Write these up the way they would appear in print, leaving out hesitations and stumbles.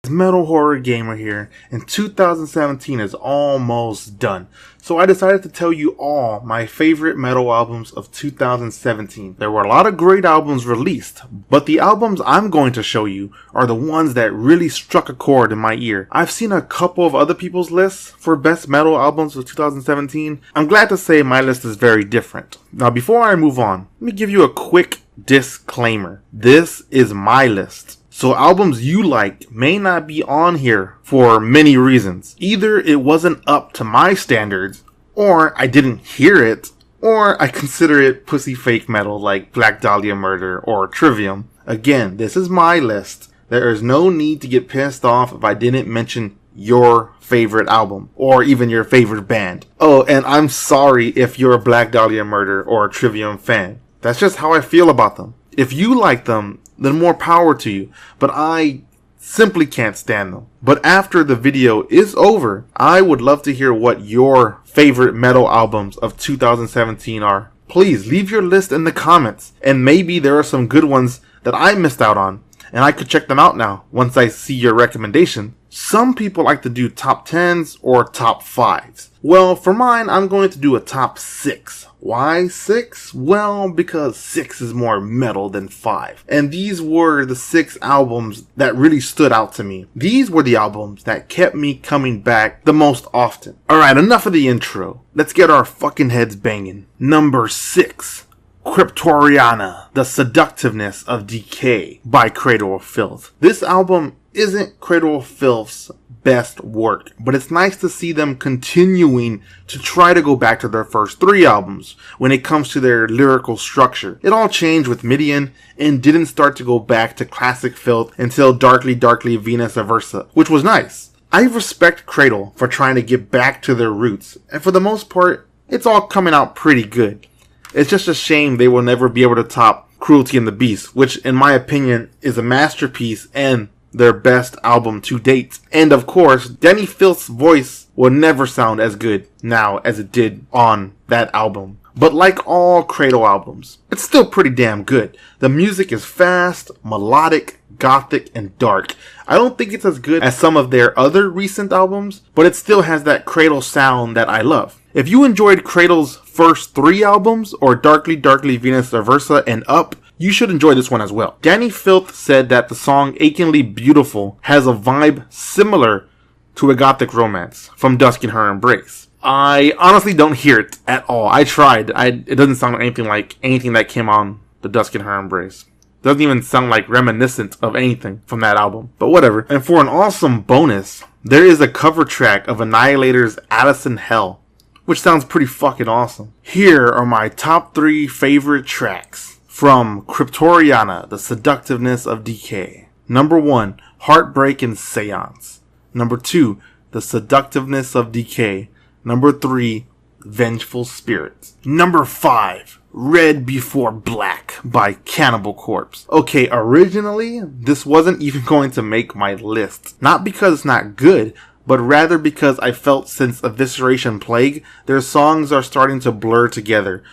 MetalHorrorGamer here, and 2017 is almost done. So I decided to tell you all my favorite metal albums of 2017. There were a lot of great albums released, but the albums I'm going to show you are the ones that really struck a chord in my ear. I've seen a couple of other people's lists for best metal albums of 2017. I'm glad to say my list is very different. Now before I move on, let me give you a quick disclaimer. This is my list. So albums you like may not be on here for many reasons. Either it wasn't up to my standards, or I didn't hear it, or I consider it pussy fake metal like Black Dahlia Murder or Trivium. Again, this is my list. There is no need to get pissed off if I didn't mention your favorite album, or even your favorite band. Oh, and I'm sorry if you're a Black Dahlia Murder or a Trivium fan. That's just how I feel about them. If you like them, then more power to you, but I simply can't stand them. But after the video is over, I would love to hear what your favorite metal albums of 2017 are. Please leave your list in the comments, and maybe there are some good ones that I missed out on, and I could check them out now once I see your recommendation. Some people like to do top 10s or top 5s. Well, for mine, I'm going to do a top 6. Why 6? Well, because 6 is more metal than 5. And these were the 6 albums that really stood out to me. These were the albums that kept me coming back the most often. Alright, enough of the intro. Let's get our fucking heads banging. Number 6. Cryptoriana, The Seductiveness of Decay by Cradle of Filth. This album isn't Cradle of Filth's best work, but it's nice to see them continuing to try to go back to their first 3 albums when it comes to their lyrical structure. It all changed with Midian and didn't start to go back to classic Filth until Darkly Darkly Venus Aversa, which was nice. I respect Cradle for trying to get back to their roots, and for the most part, it's all coming out pretty good. It's just a shame they will never be able to top Cruelty and the Beast, which in my opinion is a masterpiece and their best album to date. And of course, Danny Filth's voice will never sound as good now as it did on that album. But like all Cradle albums, it's still pretty damn good. The music is fast, melodic, gothic, and dark. I don't think it's as good as some of their other recent albums, but it still has that Cradle sound that I love. If you enjoyed Cradle's first 3 albums, or Darkly Darkly Venus Aversa and Up, you should enjoy this one as well. Danny Filth said that the song Achingly Beautiful has a vibe similar to A Gothic Romance from Dusk in Her Embrace. I honestly don't hear it at all. I tried. It doesn't sound anything like anything that came on the Dusk in Her Embrace. It doesn't even sound like reminiscent of anything from that album. But whatever. And for an awesome bonus, there is a cover track of Annihilator's Addison Hell, which sounds pretty fucking awesome. Here are my top 3 favorite tracks from Cryptoriana, The Seductiveness of Decay. Number 1, Heartbreak and Seance. Number 2, The Seductiveness of Decay. Number 3, Vengeful Spirits. Number 5, Red Before Black by Cannibal Corpse. Okay, originally, this wasn't even going to make my list. Not because it's not good, but rather because I felt since Evisceration Plague, their songs are starting to blur together.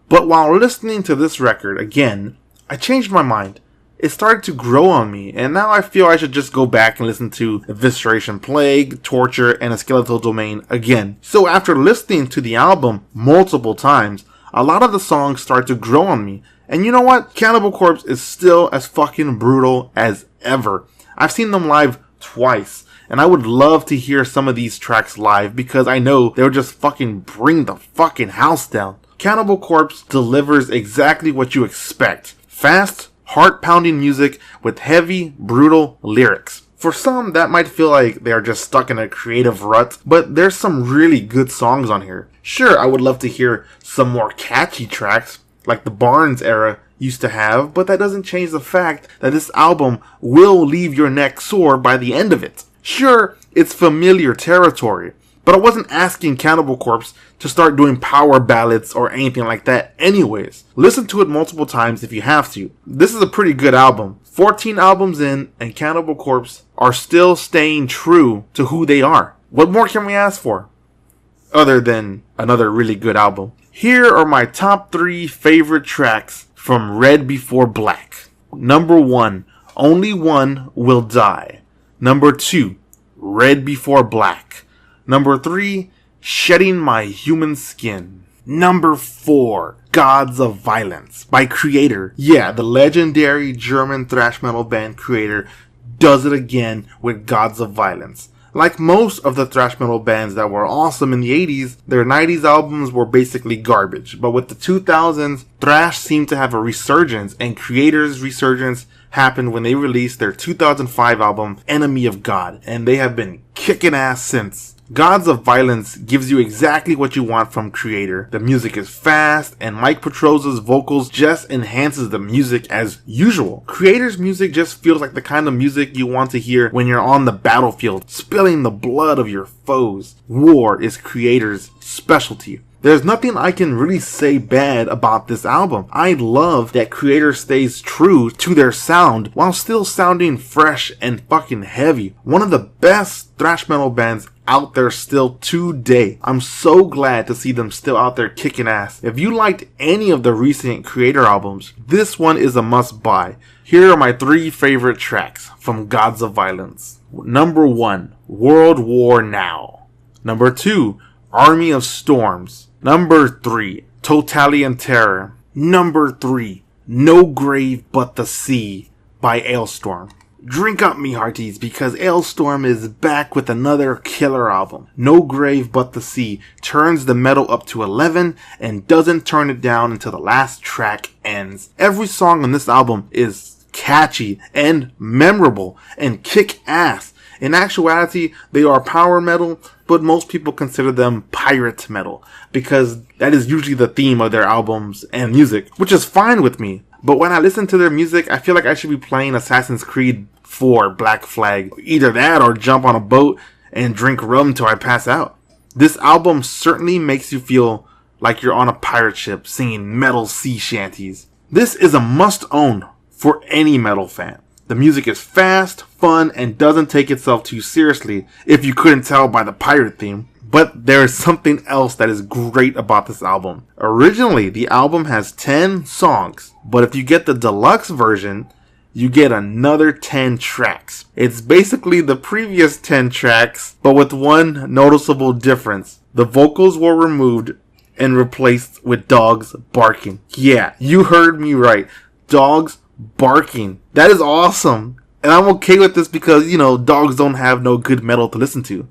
But while listening to this record again, I changed my mind. It started to grow on me, and now I feel I should just go back and listen to Evisceration Plague, Torture, and A Skeletal Domain again. So after listening to the album multiple times, a lot of the songs start to grow on me. And you know what? Cannibal Corpse is still as fucking brutal as ever. I've seen them live twice, and I would love to hear some of these tracks live because I know they'll just fucking bring the fucking house down. Cannibal Corpse delivers exactly what you expect. Fast, heart-pounding music with heavy, brutal lyrics. For some, that might feel like they are just stuck in a creative rut, but there's some really good songs on here. Sure, I would love to hear some more catchy tracks, like the Barnes era used to have, but that doesn't change the fact that this album will leave your neck sore by the end of it. Sure, it's familiar territory, but I wasn't asking Cannibal Corpse to start doing power ballads or anything like that anyways. Listen to it multiple times if you have to. This is a pretty good album. 14 albums in, and Cannibal Corpse are still staying true to who they are. What more can we ask for? Other than another really good album. Here are my top 3 favorite tracks from Red Before Black. Number 1, Only One Will Die. Number 2, Red Before Black. Number 3, Shedding My Human Skin. Number 4, Gods of Violence by Creator. Yeah, the legendary German thrash metal band Creator does it again with Gods of Violence. Like most of the thrash metal bands that were awesome in the 80s, their 90s albums were basically garbage. But with the 2000s, thrash seemed to have a resurgence, and Creator's resurgence happened when they released their 2005 album, Enemy of God, and they have been kicking ass since. Gods of Violence gives you exactly what you want from Creator. The music is fast, and Mike Petrosa's vocals just enhances the music as usual. Creator's music just feels like the kind of music you want to hear when you're on the battlefield, spilling the blood of your foes. War is Creator's specialty. There's nothing I can really say bad about this album. I love that Creator stays true to their sound while still sounding fresh and fucking heavy. One of the best thrash metal bands out there still today. I'm so glad to see them still out there kicking ass. If you liked any of the recent Creator albums, this one is a must buy. Here are my 3 favorite tracks from Gods of Violence. Number 1, World War Now. Number 2, Army of Storms. Number 3, Totalian Terror. Number 3, No Grave But the Sea by Ailstorm. Drink up, me hearties, because Ailstorm is back with another killer album. No Grave But the Sea turns the metal up to 11 and doesn't turn it down until the last track ends. Every song on this album is catchy and memorable and kick ass. In actuality, they are power metal, but most people consider them pirate metal because that is usually the theme of their albums and music, which is fine with me. But when I listen to their music, I feel like I should be playing Assassin's Creed 4 Black Flag. Either that or jump on a boat and drink rum till I pass out. This album certainly makes you feel like you're on a pirate ship singing metal sea shanties. This is a must-own for any metal fan. The music is fast, fun, and doesn't take itself too seriously, if you couldn't tell by the pirate theme. But there is something else that is great about this album. Originally, the album has 10 songs, but if you get the deluxe version, you get another 10 tracks. It's basically the previous 10 tracks, but with one noticeable difference. The vocals were removed and replaced with dogs barking. Yeah, you heard me right. Dogs barking. That is awesome. And I'm okay with this because, dogs don't have no good metal to listen to.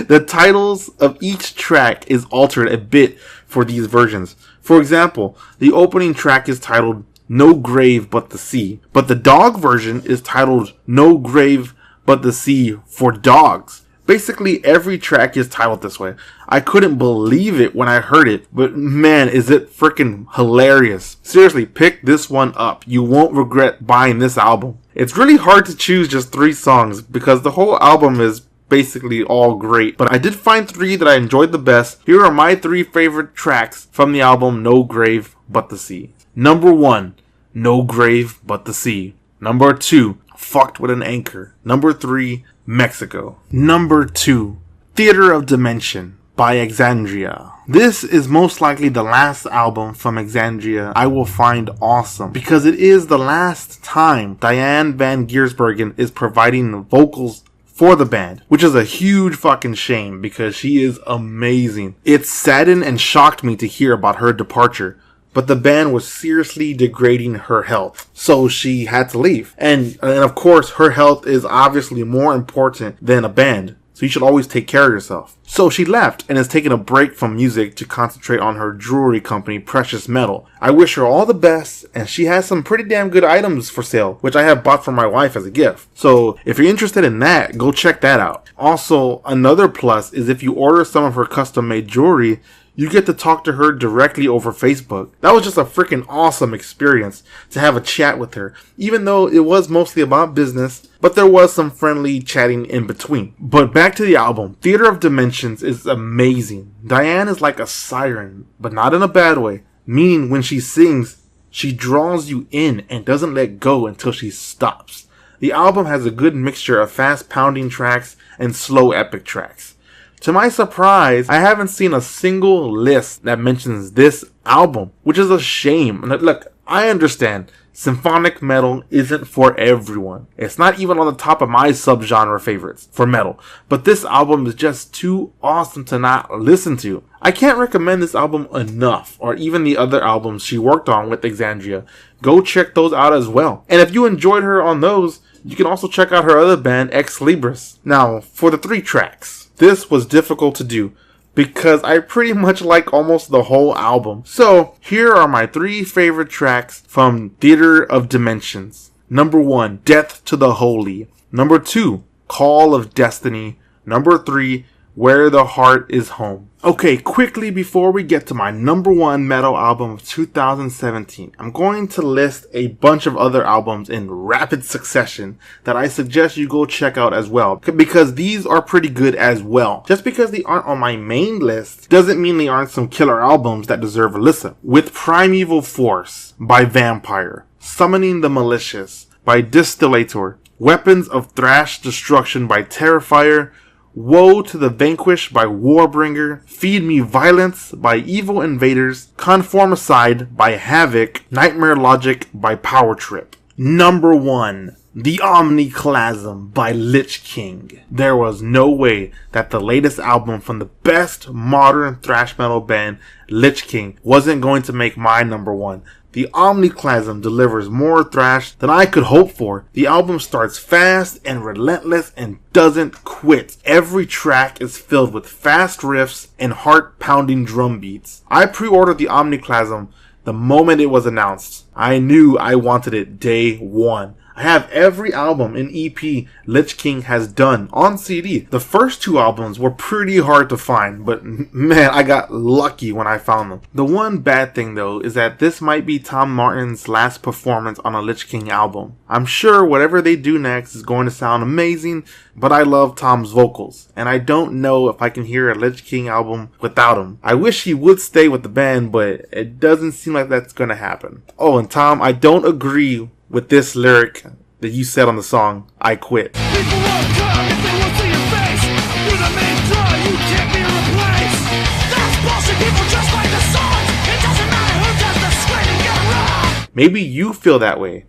The titles of each track is altered a bit for these versions. For example, the opening track is titled No Grave But the Sea, but the dog version is titled No Grave But the Sea for Dogs. Basically, every track is titled this way. I couldn't believe it when I heard it, but man, is it freaking hilarious. Seriously, pick this one up. You won't regret buying this album. It's really hard to choose just 3 songs because the whole album is basically all great, but I did find 3 that I enjoyed the best. Here are my 3 favorite tracks from the album No Grave But the Sea. Number 1, No Grave But the Sea. Number 2, Fucked With an Anchor. Number 3, Mexico. Number 2, Theater of Dimension by Exandria. This is most likely the last album from Exandria I will find awesome because it is the last time Diane Van Giersbergen is providing vocals for the band, which is a huge fucking shame because she is amazing. It saddened and shocked me to hear about her departure, but the band was seriously degrading her health, so she had to leave. And of course, her health is obviously more important than a band, so you should always take care of yourself. So she left and is taking a break from music to concentrate on her jewelry company, Precious Metal. I wish her all the best, and she has some pretty damn good items for sale, which I have bought for my wife as a gift. So if you're interested in that, go check that out. Also, another plus is if you order some of her custom-made jewelry, you get to talk to her directly over Facebook. That was just a freaking awesome experience to have a chat with her, even though it was mostly about business, but there was some friendly chatting in between. But back to the album. Theater of Dimensions is amazing. Diane is like a siren, but not in a bad way, meaning when she sings, she draws you in and doesn't let go until she stops. The album has a good mixture of fast pounding tracks and slow epic tracks. To my surprise, I haven't seen a single list that mentions this album, which is a shame. Look, I understand. Symphonic metal isn't for everyone. It's not even on the top of my subgenre favorites for metal, but this album is just too awesome to not listen to. I can't recommend this album enough, or even the other albums she worked on with Exandria. Go check those out as well. And if you enjoyed her on those, you can also check out her other band, Ex Libris. Now, for the 3 tracks. This was difficult to do, because I pretty much like almost the whole album. So, here are my 3 favorite tracks from Theater of Dimensions. Number 1, Death to the Holy. Number 2, Call of Destiny. Number 3, Where the Heart is Home. Okay, quickly before we get to my number 1 metal album of 2017, I'm going to list a bunch of other albums in rapid succession that I suggest you go check out as well, because these are pretty good as well. Just because they aren't on my main list doesn't mean they aren't some killer albums that deserve a listen. With Primeval Force by Vampire, Summoning the Malicious by Distillator, Weapons of Thrash Destruction by Terrifier, Woe to the Vanquished by Warbringer, Feed Me Violence by Evil Invaders, Conformicide by Havoc, Nightmare Logic by Power Trip. Number 1, The Omni Class by Lich King. There was no way that the latest album from the best modern thrash metal band, Lich King, wasn't going to make my number 1. The Omniclasm delivers more thrash than I could hope for. The album starts fast and relentless and doesn't quit. Every track is filled with fast riffs and heart-pounding drum beats. I pre-ordered the Omniclasm the moment it was announced. I knew I wanted it day 1. I have every album and EP Lich King has done on CD. The first 2 albums were pretty hard to find, but man, I got lucky when I found them. The one bad thing though is that this might be Tom Martin's last performance on a Lich King album. I'm sure whatever they do next is going to sound amazing, but I love Tom's vocals, and I don't know if I can hear a Lich King album without him. I wish he would stay with the band, but it doesn't seem like that's gonna happen. Oh, and Tom, I don't agree with this lyric that you said on the song, I Quit. People won't come if they won't see your face. You're the main draw, you can't be replaced. That's bullshit, people just like the songs. It doesn't matter who does the screaming, you're wrong. Maybe you feel that way,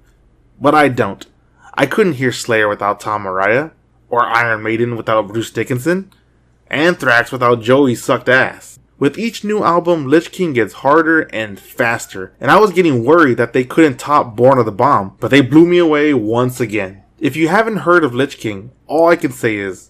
but I don't. I couldn't hear Slayer without Tom Araya, or Iron Maiden without Bruce Dickinson, Anthrax without Joey Sucked Ass. With each new album, Lich King gets harder and faster, and I was getting worried that they couldn't top Born of the Bomb, but they blew me away once again. If you haven't heard of Lich King, all I can say is,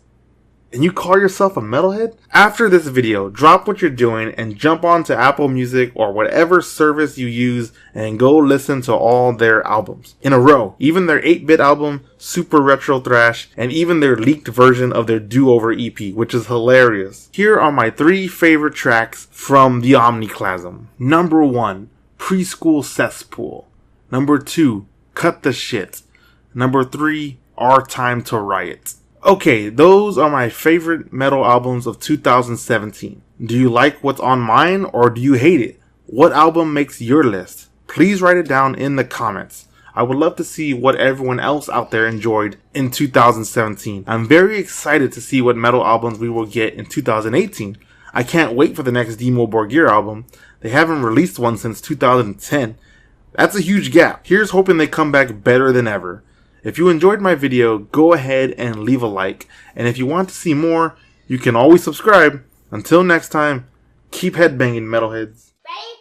and you call yourself a metalhead? After this video, drop what you're doing and jump onto Apple Music or whatever service you use and go listen to all their albums in a row. Even their 8-bit album, Super Retro Thrash, and even their leaked version of their Do-Over EP, which is hilarious. Here are my 3 favorite tracks from the Omniclasm. Number 1, Preschool Cesspool. Number 2, Cut the Shit. Number 3, Our Time to Riot. Okay, those are my favorite metal albums of 2017. Do you like what's on mine, or do you hate it? What album makes your list? Please write it down in the comments. I would love to see what everyone else out there enjoyed in 2017. I'm very excited to see what metal albums we will get in 2018. I can't wait for the next Dimmu Borgir album. They haven't released one since 2010. That's a huge gap. Here's hoping they come back better than ever. If you enjoyed my video, go ahead and leave a like. And if you want to see more, you can always subscribe. Until next time, keep headbanging, metalheads. Ready?